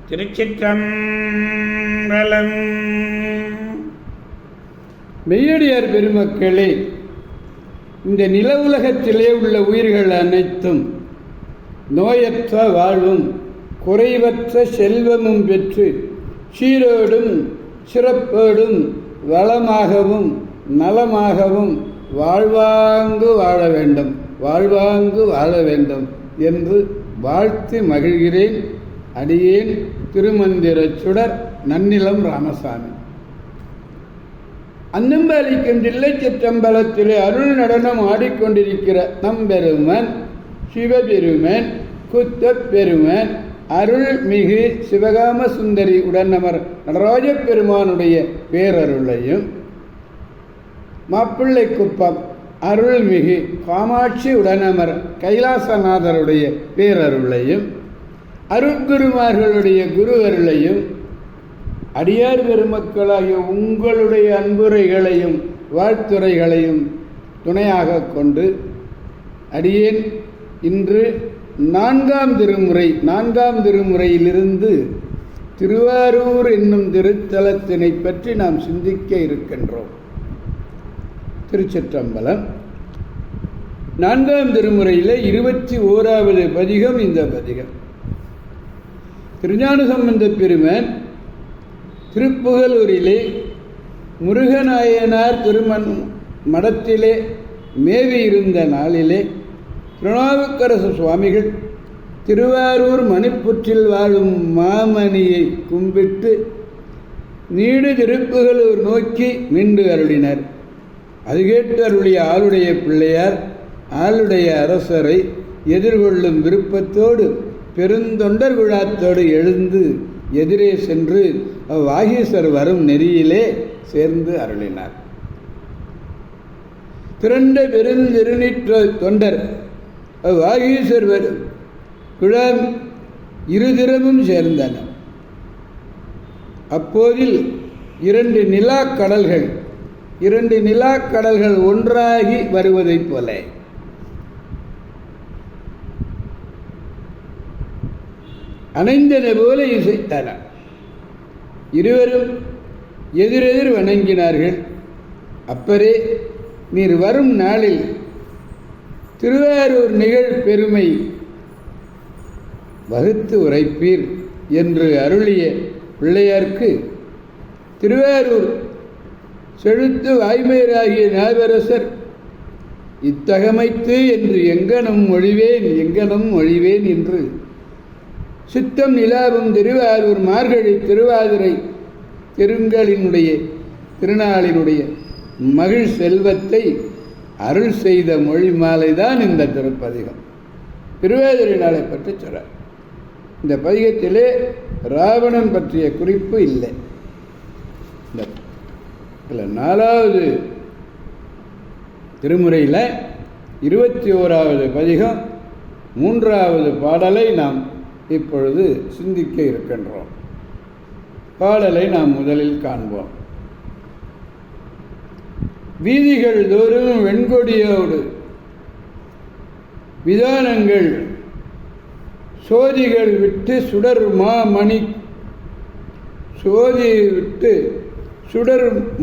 திருச்சிற்றம்பலம். மெய்யடியார் பெருமக்களே, இந்த நில உலகத்திலே உள்ள உயிர்கள் அனைத்தும் நோயற்ற வாழ்வும் குறைவற்ற செல்வமும் பெற்று சீரோடும் சிறப்போடும் வளமாகவும் நலமாகவும் வாழ்வாங்கு வாழ வேண்டும், வாழ்வாங்கு வாழ வேண்டும் என்று வாழ்த்து மகிழ்கிறேன். அடியேன் திருமந்திர சுடர் நன்னிலம் ராமசாமி. அன்னம்பலிக்கும் தில்லை சிற்றம்பலத்திலே அருள் நடனம் ஆடிக்கொண்டிருக்கிற நம்பெருமன் சிவபெருமன் குத்தப் பெருமன் அருள்மிகு சிவகாம சுந்தரி உடனமர் நடராஜ பெருமானுடைய பேரருளையும், மாப்பிள்ளை குப்பம் அருள்மிகு காமாட்சி உடனமர் கைலாசநாதருடைய பேரருளையும், அருட்குருமார்களுடைய குரு அருளையும், அடியார் பெருமக்களாகிய உங்களுடைய அன்புரைகளையும் வாழ்த்துரைகளையும் துணையாக கொண்டு அடியேன் இன்று நான்காம் திருமுறையிலிருந்து திருவாரூர் என்னும் திருத்தலத்தினை பற்றி நாம் சிந்திக்க இருக்கின்றோம். திருச்சிற்றம்பலம். நான்காம் திருமுறையில் 21வது பதிகம் இந்த பதிகம். திருஞான சம்பந்த பெருமான் திருப்புகலூரிலே முருகநாயனார் திருமண் மடத்திலே மேவி இருந்த நாளிலே திருநாவுக்கரசு சுவாமிகள் திருவாரூர் மணிப்புற்றில் வாழும் மாமணியை கும்பிட்டு நீடு திருப்புகலூர் நோக்கி நின்று அருளினர். அது கேட்டு அருளிய ஆளுடைய பிள்ளையார் ஆளுடைய அரசரை எதிர்கொள்ளும் விருப்பத்தோடு பெருந்தொண்டர் விழாத்தோடு எழுந்து எதிரே சென்று வாகீசர் வரும் நெறியிலே சேர்ந்து அருளினார். திரண்ட பெருந்திருநீற்ற தொண்டர் வாகீசர் வரும் குழாம் இருதிரமும் சேர்ந்தன. அப்போதில் இரண்டு நிலாக்கடல்கள் ஒன்றாகி வருவதைப் போல அணைந்தன போல இசைத்தன. இருவரும் எதிரெதிர் வணங்கினார்கள். அப்பரே, நீர் வரும் நாளில் திருவாரூர் நிகழ் பெருமை வகுத்து உரைப்பீர் என்று அருளிய பிள்ளையார்க்கு திருவாரூர் செழுத்து வாய்மையராகிய நாவரசர் இத்தகமைத்து என்று எங்கனும் மொழிவேன் என்று சித்தம் நிலாவும் திருவாரூர் மார்கழி திருவாதிரை திருநாளினுடைய மகிழ் செல்வத்தை அருள் செய்த மொழி மாலைதான் இந்த திருப்பதிகம். திருவாதிரை நாளை பற்றி சொல்றார். இந்த பதிகத்திலே ராவணன் பற்றிய குறிப்பு இல்லை. இந்த 4வது திருமுறையில் 21வது பதிகம் 3வது பாடலை நாம் இப்பொழுது சிந்திக்க இருக்கின்றோம். பாடலை நாம் முதலில் காண்போம். வீதிகள் தோறும் வெண்கொடியோடு விதானங்கள் சோதிகள் விட்டு சுடர்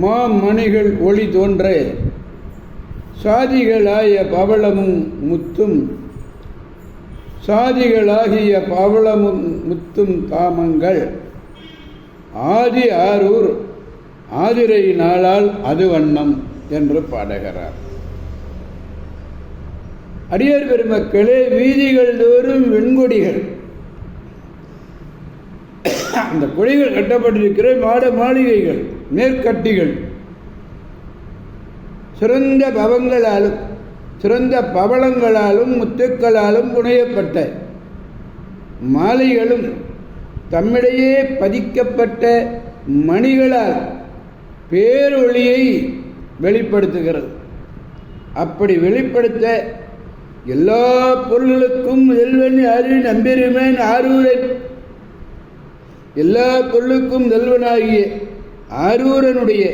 மாமணிகள் ஒளி தோன்ற சாதிகளாகிய பவளமும் முத்தும் தாமங்கள் ஆதி ஆரூர் ஆதிரை நாளால் அது வண்ணம் என்று பாடுகிறார். அடியார் பெருமக்களே, வீதிகள் தோறும் வெண்கொடிகள், அந்த கொடிகள் கட்டப்பட்டிருக்கிற மாளிகைகள் மேற்கட்டிகள் சிறந்த பவளங்களாலும் முத்துக்களாலும் புனையப்பட்ட மாலைகளும் தம்மிடையே பதிக்கப்பட்ட மணிகளால் பேரொளியை வெளிப்படுத்துகிறது. அப்படி வெளிப்படுத்த எல்லா பொருள்களுக்கும் முதல்வன் யாரு? நம்பெருமன் ஆரூரன். எல்லா பொருளுக்கும் முதல்வனாகிய ஆரூரனுடைய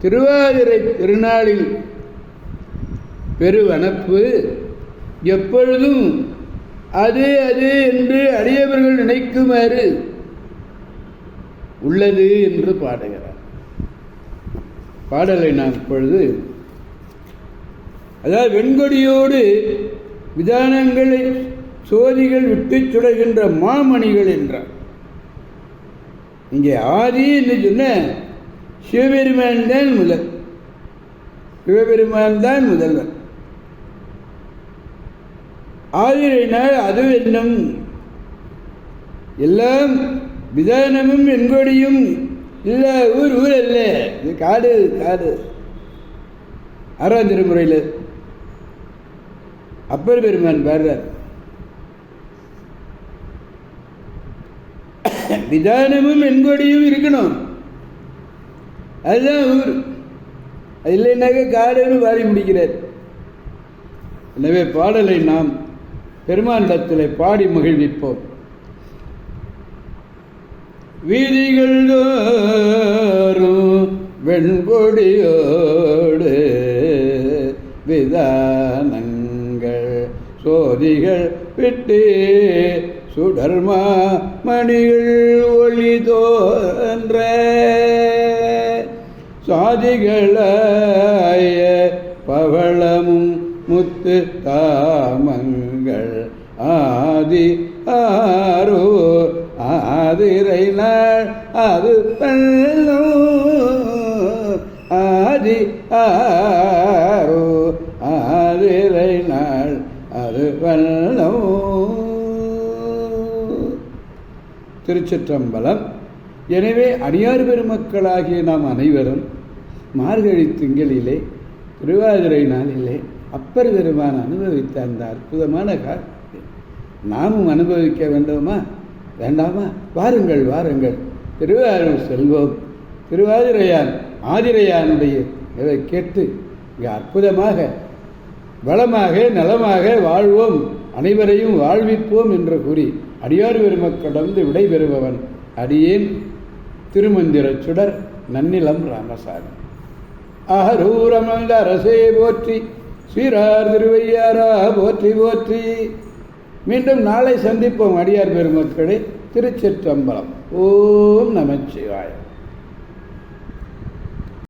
திருவாதிரை திருநாளில் பெருவனப்பு எப்பொழுதும் அது அது என்று அடியவர்கள் நினைக்குமாறு உள்ளது என்று பாடுகிறார். பாடலை நான் இப்பொழுது, அதாவது வெண்கொடியோடு விதானங்களை சோதிகள் விட்டு சுடுகின்ற மாமணிகள் என்றார். இங்கே ஆதி என்று சொன்ன சிவபெருமான் தான் முதல், சிவபெருமான் தான் முதல்வர். ஆதிரையினால் அது என்னும் எல்லாம் விதானமும் வெண்கொடியும் இல்ல ஊர் ஊர் அல்ல, இது காடு காடு. 6ஆம் திருமுறையில் அப்பர் பெருமான் பாடுறார், விதானமும் வெண்கொடியும் இருக்கணும், அதுதான் ஊர். அது இல்லைன்னாக்க காடுன்னு வாரி முடிக்கிறார். எனவே பாடலை நாம் பெருமானிடத்தில் பாடி மகிழ்விப்போம். வீதிகள் தோறும் வெண்கொடியோடு விதானங்கள் சோதிகள் விட்டு சுடர்மா மணிகள் ஒளி தோன்ற சாதிகளாய பவளமும் முத்து தாமங்கள் ஆதி ஆரோ ஆதிரை நாள் அது ஆதி ஆரோ ஆதிரை நாள் அது திருச்சிற்றம்பலம். எனவே அடியார் பெருமக்களாகிய நாம் அனைவரும் மார்கழி திங்களிலே திருவாதிரை நாளிலே அப்பர் பெருமான் அனுபவித்த அந்த அற்புதமான காட்சி நாமும் அனுபவிக்க வேண்டுமா வேண்டாமா? வாருங்கள் வாருங்கள், திருவாரூர் செல்வோம். திருவாதிரையான் ஆதிரையானுடைய இதை கேட்டு இங்கே அற்புதமாக வளமாக நலமாக வாழ்வோம், அனைவரையும் வாழ்விப்போம் என்று கூறி அடியார் பெருமக்களிடந்து விடைபெறுபவன் அடியேன் திருமந்திர சுடர் நன்னிலம் ராமசாமி. ஆரூரமந்த அரசே போற்றி, ஸ்ரீரார் திருவையாரா போற்றி போற்றி. மீண்டும் நாளை சந்திப்போம் அடியார் பெருமக்களே. திருச்சிற்றம்பலம். ஓம் நமச்சிவாய.